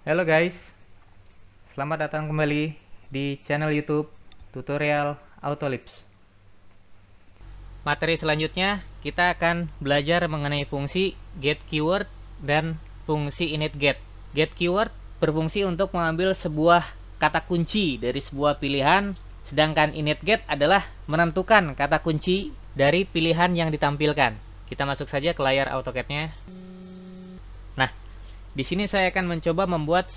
Halo guys, selamat datang kembali di channel YouTube Tutorial Autolips. Materi selanjutnya kita akan belajar mengenai fungsi get keyword dan fungsi init get. Get keyword berfungsi untuk mengambil sebuah kata kunci dari sebuah pilihan, sedangkan init get adalah menentukan kata kunci dari pilihan yang ditampilkan. Kita masuk saja ke layar AutoCAD-nya. Nah, di sini saya akan mencoba membuat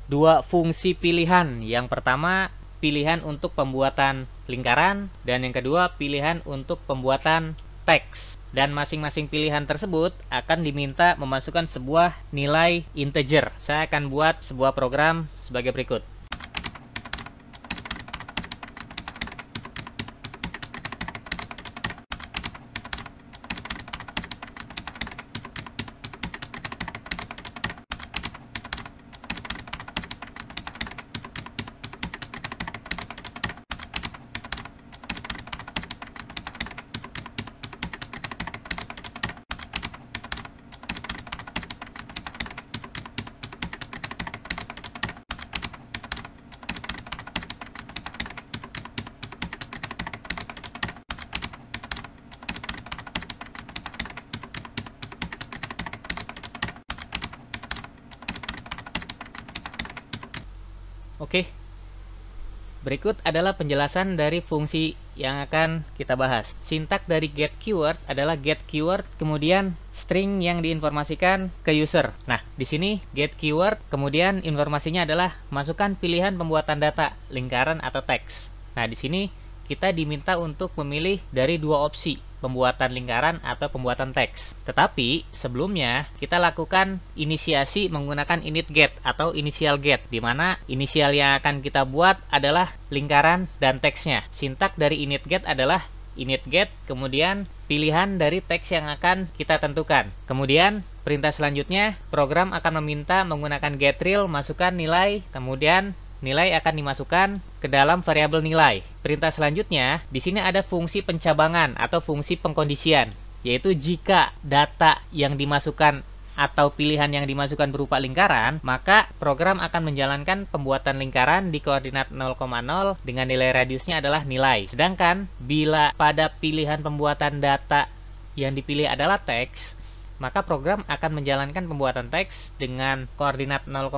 dua fungsi pilihan. Yang pertama, pilihan untuk pembuatan lingkaran, dan yang kedua, pilihan untuk pembuatan teks. Dan masing-masing pilihan tersebut akan diminta memasukkan sebuah nilai integer. Saya akan buat sebuah program sebagai berikut. Oke, berikut adalah penjelasan dari fungsi yang akan kita bahas. Sintak dari get keyword adalah get keyword, kemudian string yang diinformasikan ke user. Nah, di sini get keyword, kemudian informasinya adalah masukkan pilihan pembuatan data, lingkaran atau teks. Nah, di sini kita diminta untuk memilih dari dua opsi, pembuatan lingkaran atau pembuatan teks. Tetapi sebelumnya kita lakukan inisiasi menggunakan init get atau initial get, di mana inisial yang akan kita buat adalah lingkaran dan teksnya. Sintak dari init get adalah init get, kemudian pilihan dari teks yang akan kita tentukan. Kemudian perintah selanjutnya, program akan meminta menggunakan getReal masukkan nilai, kemudian nilai akan dimasukkan ke dalam variabel nilai. Perintah selanjutnya, di sini ada fungsi pencabangan atau fungsi pengkondisian, yaitu jika data yang dimasukkan atau pilihan yang dimasukkan berupa lingkaran, maka program akan menjalankan pembuatan lingkaran di koordinat 0,0 dengan nilai radiusnya adalah nilai. Sedangkan bila pada pilihan pembuatan data yang dipilih adalah teks, maka program akan menjalankan pembuatan teks dengan koordinat 0,0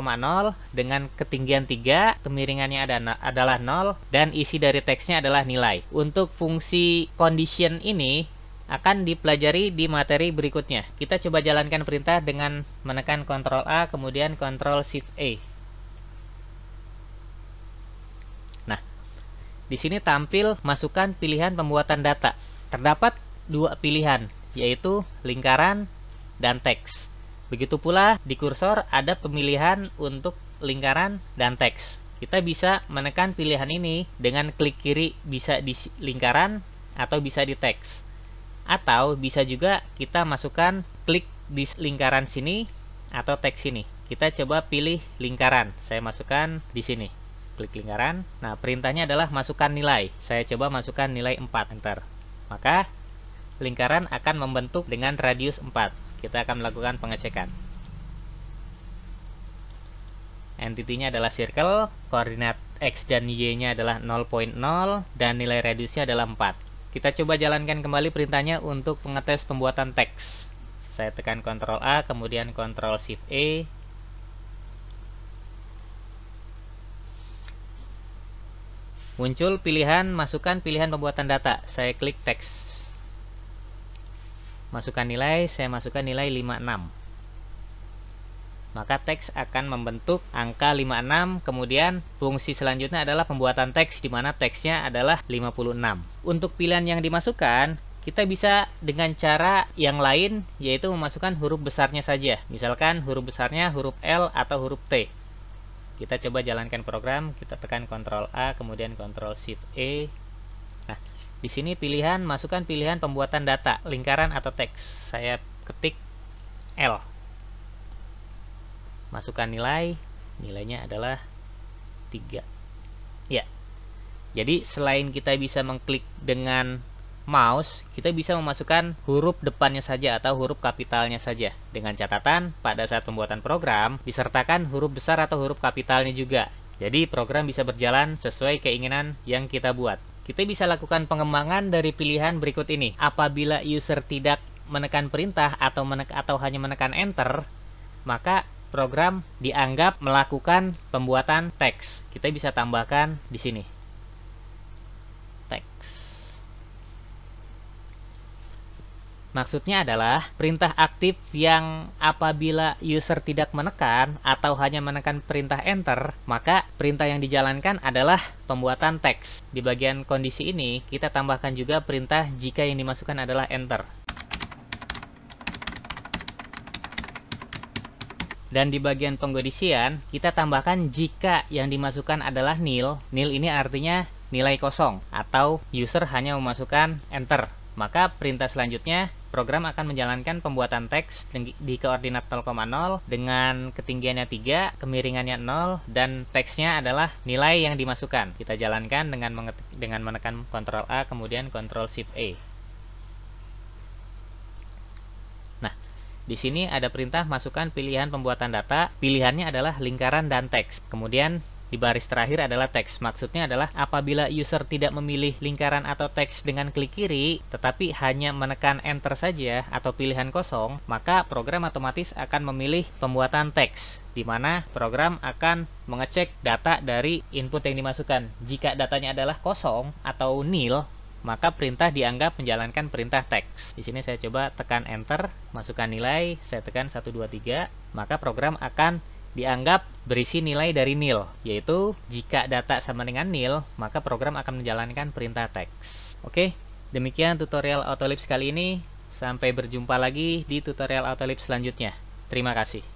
dengan ketinggian 3, kemiringannya adalah 0, dan isi dari teksnya adalah nilai. Untuk fungsi condition ini akan dipelajari di materi berikutnya. Kita coba jalankan perintah dengan menekan Ctrl A, kemudian Ctrl Shift A. Nah, di sini tampil masukkan pilihan pembuatan data. Terdapat dua pilihan, yaitu lingkaran dan teks. Begitu pula di kursor ada pemilihan untuk lingkaran dan teks. Kita bisa menekan pilihan ini dengan klik kiri, bisa di lingkaran atau bisa di teks. Atau bisa juga kita masukkan klik di lingkaran sini atau teks sini. Kita coba pilih lingkaran. Saya masukkan di sini. Klik lingkaran. Nah, perintahnya adalah masukkan nilai. Saya coba masukkan nilai 4. Enter. Maka lingkaran akan membentuk dengan radius 4. Kita akan melakukan pengecekan. Entity-nya adalah circle, koordinat X dan Y-nya adalah 0,0, dan nilai radiusnya adalah 4. Kita coba jalankan kembali perintahnya untuk mengetes pembuatan teks. Saya tekan Ctrl A, kemudian Ctrl Shift E. Muncul pilihan, masukkan pilihan pembuatan data. Saya klik teks. Masukkan nilai, saya masukkan nilai 56. Maka teks akan membentuk angka 56, kemudian fungsi selanjutnya adalah pembuatan teks, di mana teksnya adalah 56. Untuk pilihan yang dimasukkan, kita bisa dengan cara yang lain, yaitu memasukkan huruf besarnya saja. Misalkan huruf besarnya huruf L atau huruf T. Kita coba jalankan program, kita tekan Ctrl A, kemudian Ctrl Shift E. Nah, di sini pilihan, masukkan pilihan pembuatan data, lingkaran atau teks. Saya ketik L. Masukkan nilai, nilainya adalah 3. Ya. Jadi selain kita bisa mengklik dengan mouse, kita bisa memasukkan huruf depannya saja atau huruf kapitalnya saja. Dengan catatan, pada saat pembuatan program, disertakan huruf besar atau huruf kapitalnya juga. Jadi program bisa berjalan sesuai keinginan yang kita buat. Kita bisa lakukan pengembangan dari pilihan berikut ini. Apabila user tidak menekan perintah atau hanya menekan enter, maka program dianggap melakukan pembuatan teks. Kita bisa tambahkan di sini. Teks. Maksudnya adalah perintah aktif yang apabila user tidak menekan atau hanya menekan perintah enter, maka perintah yang dijalankan adalah pembuatan teks. Di bagian kondisi ini, kita tambahkan juga perintah jika yang dimasukkan adalah enter. Dan di bagian pengkondisian, kita tambahkan jika yang dimasukkan adalah nil. Nil ini artinya nilai kosong atau user hanya memasukkan enter. Maka perintah selanjutnya, program akan menjalankan pembuatan teks di koordinat 0,0 dengan ketinggiannya 3, kemiringannya 0, dan teksnya adalah nilai yang dimasukkan. Kita jalankan dengan menekan Ctrl A, kemudian Ctrl Shift E. Nah, di sini ada perintah masukkan pilihan pembuatan data. Pilihannya adalah lingkaran dan teks. Kemudian di baris terakhir adalah teks. Maksudnya adalah apabila user tidak memilih lingkaran atau teks dengan klik kiri, tetapi hanya menekan enter saja atau pilihan kosong, maka program otomatis akan memilih pembuatan teks, di mana program akan mengecek data dari input yang dimasukkan. Jika datanya adalah kosong atau nil, maka perintah dianggap menjalankan perintah teks. Di sini saya coba tekan enter, masukkan nilai, saya tekan 1, 2, 3, maka program akan dianggap berisi nilai dari nil, yaitu jika data sama dengan nil, maka program akan menjalankan perintah teks. Oke, demikian tutorial Autolips kali ini. Sampai berjumpa lagi di tutorial Autolips selanjutnya. Terima kasih.